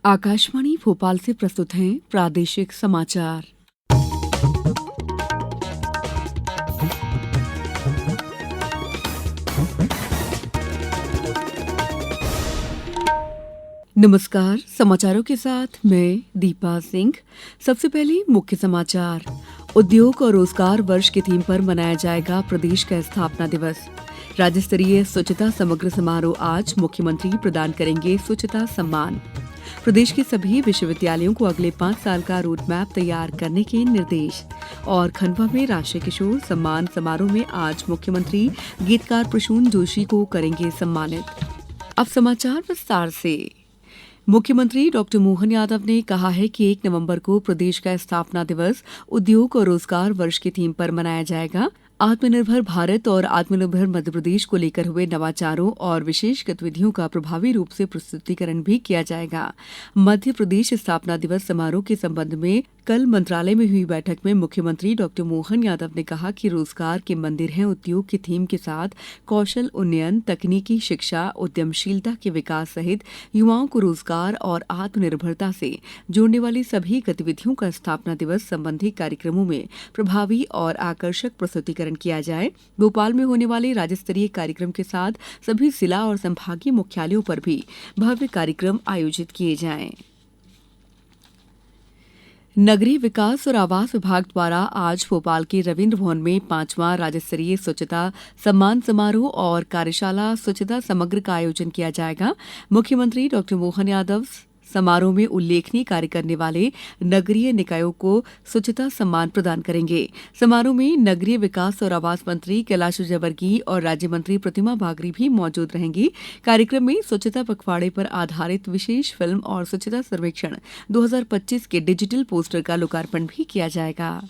आकाशवाणी भोपाल से प्रस्तुत हैं प्रादेशिक समाचार। नमस्कार, समाचारों के साथ मैं दीपा सिंह। सबसे पहले मुख्य समाचार। उद्योग और रोजगार वर्ष की थीम पर मनाया जाएगा प्रदेश का स्थापना दिवस। राज्य स्तरीय स्वच्छता समग्र समारोह आज, मुख्यमंत्री प्रदान करेंगे स्वच्छता सम्मान। प्रदेश के सभी विश्वविद्यालयों को अगले 5 साल का रोड मैप तैयार करने के निर्देश। और खंडवा में राष्ट्रीय किशोर सम्मान समारोह में आज मुख्यमंत्री गीतकार प्रसून जोशी को करेंगे सम्मानित। अब समाचार विस्तार से। मुख्यमंत्री डॉक्टर मोहन यादव ने कहा है कि 1 नवंबर को प्रदेश का स्थापना दिवस उद्योग और रोजगार वर्ष की थीम पर मनाया जाएगा। आत्मनिर्भर भारत और आत्मनिर्भर मध्यप्रदेश को लेकर हुए नवाचारों और विशेष गतिविधियों का प्रभावी रूप से प्रस्तुतिकरण भी किया जाएगा। मध्य प्रदेश स्थापना दिवस समारोह के संबंध में कल मंत्रालय में हुई बैठक में मुख्यमंत्री डॉक्टर मोहन यादव ने कहा कि रोजगार के मंदिर हैं उद्योग की थीम के साथ कौशल उन्नयन, तकनीकी शिक्षा, उद्यमशीलता के विकास सहित युवाओं को रोजगार और आत्मनिर्भरता से जोड़ने वाली सभी गतिविधियों का स्थापना दिवस संबंधी कार्यक्रमों में प्रभावी और आकर्षक प्रस्तुतिकरण किया जाए। भोपाल में होने वाले राज्य स्तरीय कार्यक्रम के साथ सभी जिला और संभागीय मुख्यालयों पर भी भव्य कार्यक्रम आयोजित किए जाएं। नगरीय विकास और आवास विभाग द्वारा आज भोपाल के रविन्द्र भवन में 5वां राज्य स्तरीय स्वच्छता सम्मान समारोह और कार्यशाला स्वच्छता समग्र का आयोजन किया जाएगा। मुख्यमंत्री डॉक्टर मोहन यादव समारोह में उल्लेखनीय कार्य करने वाले नगरीय निकायों को स्वच्छता सम्मान प्रदान करेंगे। समारोह में नगरीय विकास और आवास मंत्री कैलाश विजयवर्गीय और राज्य मंत्री प्रतिमा बागरी भी मौजूद रहेंगी। कार्यक्रम में स्वच्छता पखवाड़े पर आधारित विशेष फिल्म और स्वच्छता सर्वेक्षण 2025 के डिजिटल पोस्टर का लोकार्पण भी किया जाएगा।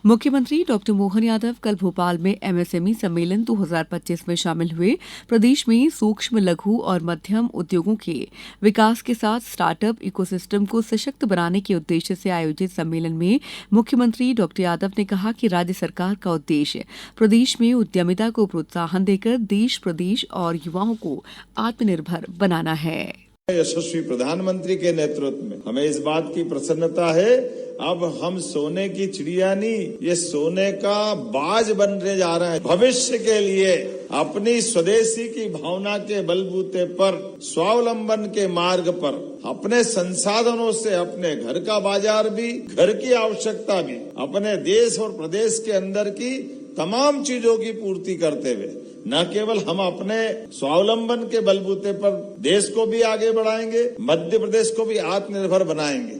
मुख्यमंत्री डॉक्टर मोहन यादव कल भोपाल में एमएसएमई सम्मेलन 2025 में शामिल हुए। प्रदेश में सूक्ष्म, लघु और मध्यम उद्योगों के विकास के साथ स्टार्टअप इकोसिस्टम को सशक्त बनाने के उद्देश्य से आयोजित सम्मेलन में मुख्यमंत्री डॉक्टर यादव ने कहा कि राज्य सरकार का उद्देश्य प्रदेश में उद्यमिता को प्रोत्साहन देकर देश, प्रदेश और युवाओं को आत्मनिर्भर बनाना है। यशस्वी प्रधानमंत्री के नेतृत्व में हमें इस बात की प्रसन्नता है, अब हम सोने की चिड़िया नहीं, ये सोने का बाज बनने जा रहा है। भविष्य के लिए अपनी स्वदेशी की भावना के बलबूते पर, स्वावलंबन के मार्ग पर, अपने संसाधनों से अपने घर का बाजार भी, घर की आवश्यकता भी, अपने देश और प्रदेश के अंदर की तमाम चीजों की पूर्ति करते हुए न केवल हम अपने स्वावलंबन के बलबूते पर देश को भी आगे बढ़ाएंगे, मध्य प्रदेश को भी आत्मनिर्भर बनाएंगे।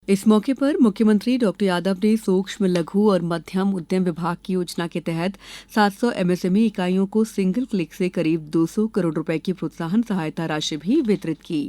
इस मौके पर मुख्यमंत्री डॉक्टर यादव ने सूक्ष्म, लघु और मध्यम उद्यम विभाग की योजना के तहत 700 एमएसएमई इकाइयों को सिंगल क्लिक से करीब 200 करोड़ रुपए की प्रोत्साहन सहायता राशि भी वितरित की।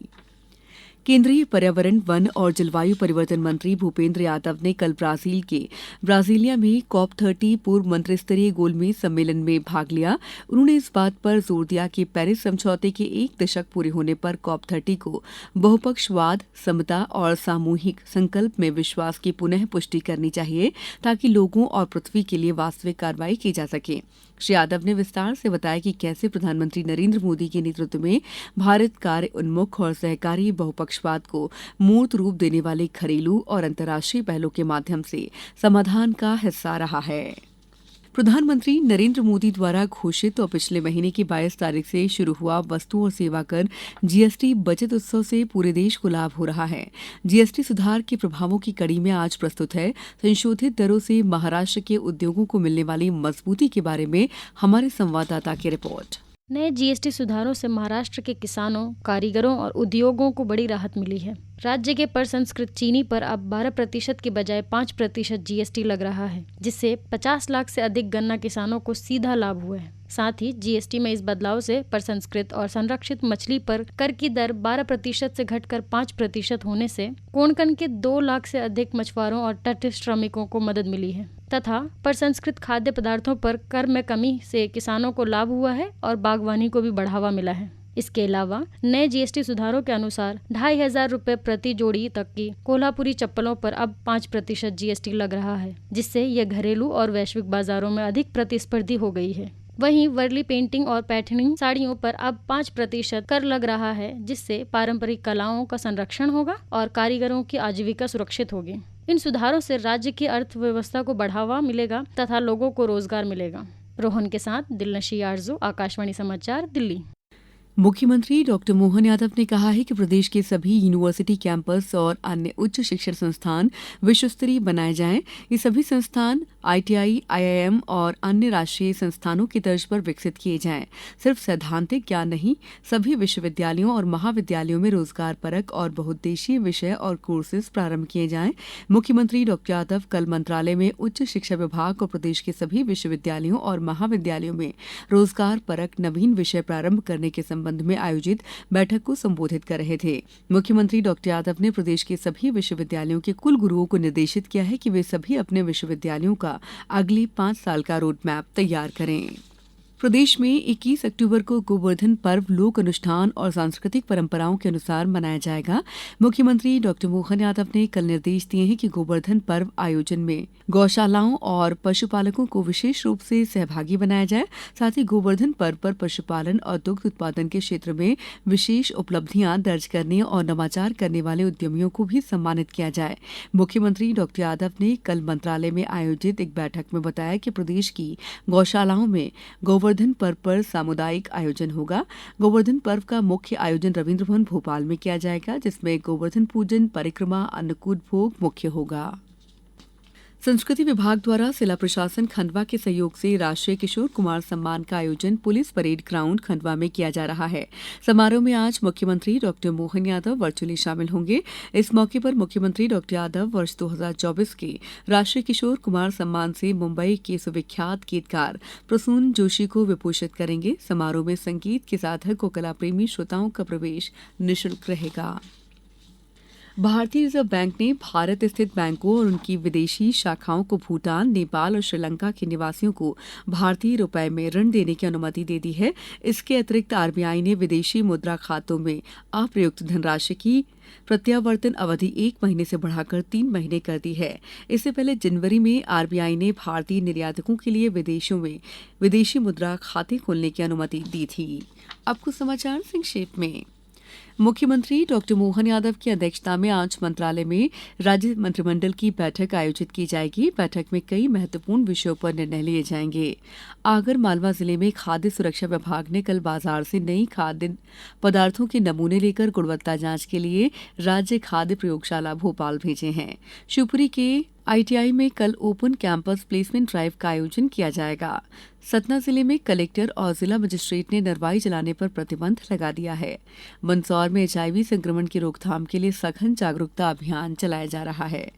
केंद्रीय पर्यावरण, वन और जलवायु परिवर्तन मंत्री भूपेंद्र यादव ने कल ब्राजील के ब्राजीलिया में COP30 पूर्व मंत्रिस्तरीय गोलमेज सम्मेलन में भाग लिया। उन्होंने इस बात पर जोर दिया कि पेरिस समझौते के 1 दशक पूरे होने पर COP30 को बहुपक्षवाद, समता और सामूहिक संकल्प में विश्वास की पुनः पुष्टि करनी चाहिए ताकि लोगों और पृथ्वी के लिए वास्तविक कार्रवाई की जा सके। श्री यादव ने विस्तार से बताया कि कैसे प्रधानमंत्री नरेंद्र मोदी के नेतृत्व में भारत कार्य उन्मुख और सहकारी बहुपक्षवाद को मूर्त रूप देने वाले घरेलू और अंतर्राष्ट्रीय पहलों के माध्यम से समाधान का हिस्सा रहा है। प्रधानमंत्री नरेंद्र मोदी द्वारा घोषित और पिछले महीने की 22 तारीख से शुरू हुआ वस्तु और सेवा कर जीएसटी बचत उत्सव से पूरे देश को लाभ हो रहा है। जीएसटी सुधार के प्रभावों की कड़ी में आज प्रस्तुत है संशोधित दरों से महाराष्ट्र के उद्योगों को मिलने वाली मजबूती के बारे में हमारे संवाददाता की रिपोर्ट। नए जीएसटी सुधारों से महाराष्ट्र के किसानों, कारीगरों और उद्योगों को बड़ी राहत मिली है। राज्य के प्रसंस्कृत चीनी पर अब 12% के बजाय 5% जीएसटी लग रहा है, जिससे 50 लाख से अधिक गन्ना किसानों को सीधा लाभ हुआ है। साथ ही जीएसटी में इस बदलाव से प्रसंस्कृत और संरक्षित मछली पर कर की दर 12% से घटकर 5% होने से कोंकण के 2 लाख से अधिक मछुआरों और तटस्थ श्रमिकों को मदद मिली है तथा प्रसंस्कृत खाद्य पदार्थों पर कर में कमी से किसानों को लाभ हुआ है और बागवानी को भी बढ़ावा मिला है। इसके अलावा नए जीएसटी सुधारों के अनुसार 2,500 रुपए प्रति जोड़ी तक की कोल्हापुरी चप्पलों पर अब 5% जीएसटी लग रहा है, जिससे यह घरेलू और वैश्विक बाजारों में अधिक प्रतिस्पर्धी हो गई है। वहीं वर्ली पेंटिंग और पैठनी साड़ियों पर अब 5% कर लग रहा है, जिससे पारंपरिक कलाओं का संरक्षण होगा और कारीगरों की आजीविका सुरक्षित होगी। इन सुधारों से राज्य की अर्थव्यवस्था को बढ़ावा मिलेगा तथा लोगों को रोजगार मिलेगा। रोहन के साथ दिलनशी आरजू, आकाशवाणी समाचार, दिल्ली। मुख्यमंत्री डॉक्टर मोहन यादव ने कहा है कि प्रदेश के सभी यूनिवर्सिटी कैंपस और अन्य उच्च शिक्षण संस्थान विश्व स्तरीय बनाए जाएं। ये सभी संस्थान आईटीआई, आईआईएम और अन्य राष्ट्रीय संस्थानों की तर्ज पर विकसित किए जाएं। सिर्फ सैद्धांतिक ज्ञान नहीं, सभी विश्वविद्यालयों और महाविद्यालयों में रोजगार परक और बहुउद्देशीय विषय और कोर्सेज प्रारंभ किए जाएं। मुख्यमंत्री डॉक्टर यादव कल मंत्रालय में उच्च शिक्षा विभाग और प्रदेश के सभी विश्वविद्यालयों और महाविद्यालयों में रोजगार परक नवीन विषय प्रारंभ करने के संबंध में आयोजित बैठक को संबोधित कर रहे थे। मुख्यमंत्री डॉक्टर यादव ने प्रदेश के सभी विश्वविद्यालयों के कुल गुरुओं को निर्देशित किया है कि वे सभी अपने विश्वविद्यालयों का अगले 5 साल का रोड मैप तैयार करें। प्रदेश में 21 अक्टूबर को गोवर्धन पर्व लोक अनुष्ठान और सांस्कृतिक परंपराओं के अनुसार मनाया जाएगा। मुख्यमंत्री डॉक्टर मोहन यादव ने कल निर्देश दिए हैं कि गोवर्धन पर्व आयोजन में गौशालाओं और पशुपालकों को विशेष रूप से सहभागी बनाया जाए। साथ ही गोवर्धन पर्व पर पशुपालन और दुग्ध उत्पादन के क्षेत्र में विशेष उपलब्धियां दर्ज करने और नवाचार करने वाले उद्यमियों को भी सम्मानित किया जाए। मुख्यमंत्री डॉक्टर यादव ने कल मंत्रालय में आयोजित एक बैठक में बताया कि प्रदेश की गौशालाओं में गोवर्धन पर्व पर सामुदायिक आयोजन होगा। गोवर्धन पर्व का मुख्य आयोजन रविन्द्र भवन भोपाल में किया जाएगा, जिसमें गोवर्धन पूजन, परिक्रमा, अन्नकूट भोग मुख्य होगा। संस्कृति विभाग द्वारा जिला प्रशासन खंडवा के सहयोग से राष्ट्रीय किशोर कुमार सम्मान का आयोजन पुलिस परेड ग्राउंड खंडवा में किया जा रहा है। समारोह में आज मुख्यमंत्री डॉक्टर मोहन यादव वर्चुअली शामिल होंगे। इस मौके पर मुख्यमंत्री डॉक्टर यादव वर्ष 2024 के राष्ट्रीय किशोर कुमार सम्मान से मुंबई के सुविख्यात गीतकार प्रसून जोशी को विभूषित करेंगे। समारोह में संगीत के साधक और कला प्रेमी श्रोताओं का प्रवेश निःशुल्क रहेगा। भारतीय रिजर्व बैंक ने भारत स्थित बैंकों और उनकी विदेशी शाखाओं को भूटान, नेपाल और श्रीलंका के निवासियों को भारतीय रुपए में ऋण देने की अनुमति दे दी है। इसके अतिरिक्त आरबीआई ने विदेशी मुद्रा खातों में अप्रयुक्त धनराशि की प्रत्यावर्तन अवधि 1 महीने से बढ़ाकर 3 महीने कर दी है। इससे पहले जनवरी में आरबीआई ने भारतीय निर्यातकों के लिए विदेशों में विदेशी मुद्रा खाते खोलने की अनुमति दी थी। अब कुछ समाचार संक्षेप में। मुख्यमंत्री डॉक्टर मोहन यादव की अध्यक्षता में आज मंत्रालय में राज्य मंत्रिमंडल की बैठक आयोजित की जाएगी। बैठक में कई महत्वपूर्ण विषयों पर निर्णय लिए जाएंगे। आगर मालवा जिले में खाद्य सुरक्षा विभाग ने कल बाजार से नई खाद्य पदार्थों के नमूने लेकर गुणवत्ता जांच के लिए राज्य खाद्य प्रयोगशाला भोपाल भेजे हैं। शिवपुरी के आईटीआई में कल ओपन कैंपस प्लेसमेंट ड्राइव का आयोजन किया जाएगा। सतना जिले में कलेक्टर और जिला मजिस्ट्रेट ने नरवाई जलाने पर प्रतिबंध लगा दिया है। मंदसौर में एचआईवी संक्रमण की रोकथाम के लिए सघन जागरूकता अभियान चलाया जा रहा है।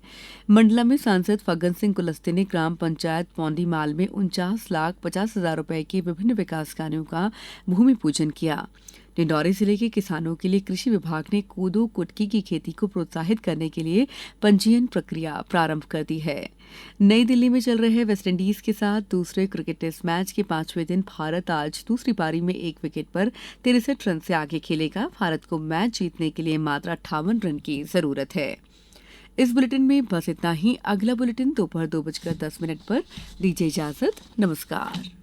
मंडला में सांसद फग्गन सिंह कुलस्ते ने ग्राम पंचायत पौंडीमाल में 49,50,000 रुपए के विभिन्न विकास कार्यों का भूमि पूजन किया। डिंडौरी जिले के किसानों के लिए कृषि विभाग ने कोदो कुटकी की खेती को प्रोत्साहित करने के लिए पंजीयन प्रक्रिया प्रारंभ कर दी है। नई दिल्ली में चल रहे वेस्टइंडीज के साथ दूसरे क्रिकेट टेस्ट मैच के 5वें दिन भारत आज दूसरी पारी में 1 विकेट पर 63 रन से आगे खेलेगा। भारत को मैच जीतने के लिए मात्र 58 रन की जरूरत है। इस बुलेटिन में बस इतना ही। अगला बुलेटिन दोपहर 2:10 पर। दीजिए इजाजत। नमस्कार।